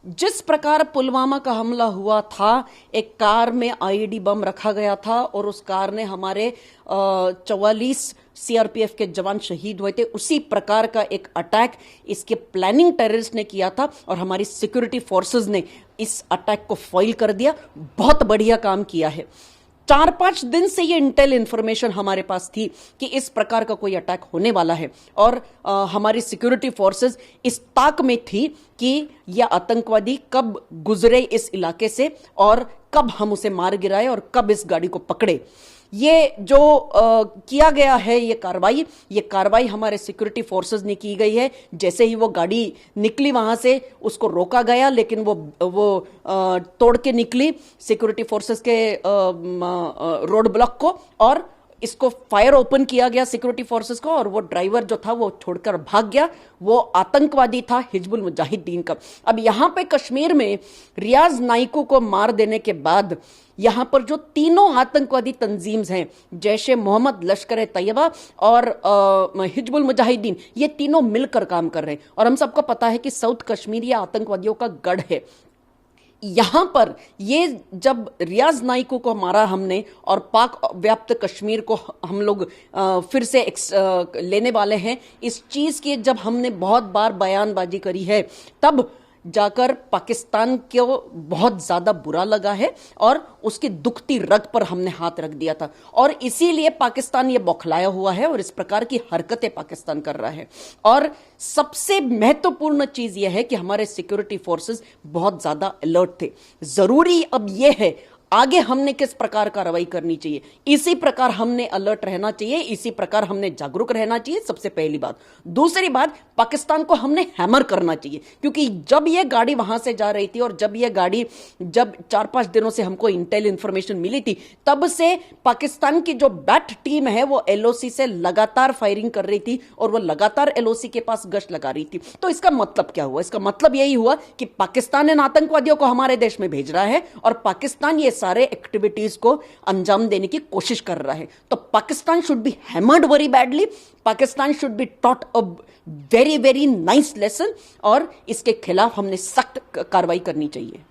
जिस प्रकार पुलवामा का हमला हुआ था, एक कार में आईईडी बम रखा गया था और उस कार ने हमारे 44 सीआरपीएफ के जवान शहीद हुए थे, उसी प्रकार का एक अटैक इसके प्लानिंग टेररिस्ट ने किया था और हमारी सिक्योरिटी फोर्सेस ने इस अटैक को फॉइल कर दिया। बहुत बढ़िया काम किया है। 4-5 दिन से ये इंटेल इंफॉर्मेशन हमारे पास थी कि इस प्रकार का कोई अटैक होने वाला है और हमारी सिक्योरिटी फोर्सेस इस ताक में थी कि यह आतंकवादी कब गुजरे इस इलाके से और कब हम उसे मार गिराए और कब इस गाड़ी को पकड़े। ये जो किया गया है, ये कार्रवाई हमारे सिक्योरिटी फोर्सेस ने की गई है। जैसे ही वो गाड़ी निकली वहां से उसको रोका गया, लेकिन वो तोड़ के निकली सिक्योरिटी फोर्सेस के रोड ब्लॉक को और इसको फायर ओपन किया गया सिक्योरिटी फोर्सेस को और वो ड्राइवर जो था वो छोड़कर भाग गया। वो आतंकवादी था हिजबुल मुजाहिदीन का। अब यहां पे कश्मीर में रियाज नाइकू को मार देने के बाद यहां पर जो तीनों आतंकवादी तंजीम्स हैं, जैश ए मोहम्मद, लश्कर ए तैयबा और हिजबुल मुजाहिदीन, ये तीनों मिलकर काम कर रहे हैं। और हम सबको पता है कि साउथ कश्मीर ये आतंकवादियों का गढ़ है। यहां पर ये जब रियाज नाइकू को मारा हमने और पाक व्याप्त कश्मीर को हम लोग फिर से लेने वाले हैं, इस चीज की जब हमने बहुत बार बयानबाजी करी है, तब जाकर पाकिस्तान को बहुत ज्यादा बुरा लगा है और उसकी दुखती रग पर हमने हाथ रख दिया था। और इसीलिए पाकिस्तान ये बौखलाया हुआ है और इस प्रकार की हरकतें पाकिस्तान कर रहा है। और सबसे महत्वपूर्ण चीज यह है कि हमारे सिक्योरिटी फोर्सेस बहुत ज्यादा अलर्ट थे। जरूरी अब यह है आगे हमने किस प्रकार कार्रवाई करनी चाहिए, इसी प्रकार हमने अलर्ट रहना चाहिए, इसी प्रकार हमने जागरूक रहना चाहिए, सबसे पहली बात। दूसरी बात, पाकिस्तान को हमने हैमर करना चाहिए, क्योंकि जब यह गाड़ी वहां से जा रही थी और जब 4-5 दिनों से हमको इंटेल इंफॉर्मेशन मिली थी, तब से पाकिस्तान की जो बैट टीम है वो एलओसी से लगातार फायरिंग कर रही थी और वो लगातार एलओसी के पास गश्त लगा रही थी। तो इसका मतलब क्या हुआ? इसका मतलब यही हुआ कि पाकिस्तान इन आतंकवादियों को हमारे देश में भेज रहा है और पाकिस्तान ये सारे एक्टिविटीज को अंजाम देने की कोशिश कर रहा है। तो Pakistan should be hammered very badly, Pakistan should be taught a very very nice lesson और इसके खिलाफ हमने सख्त कार्रवाई करनी चाहिए।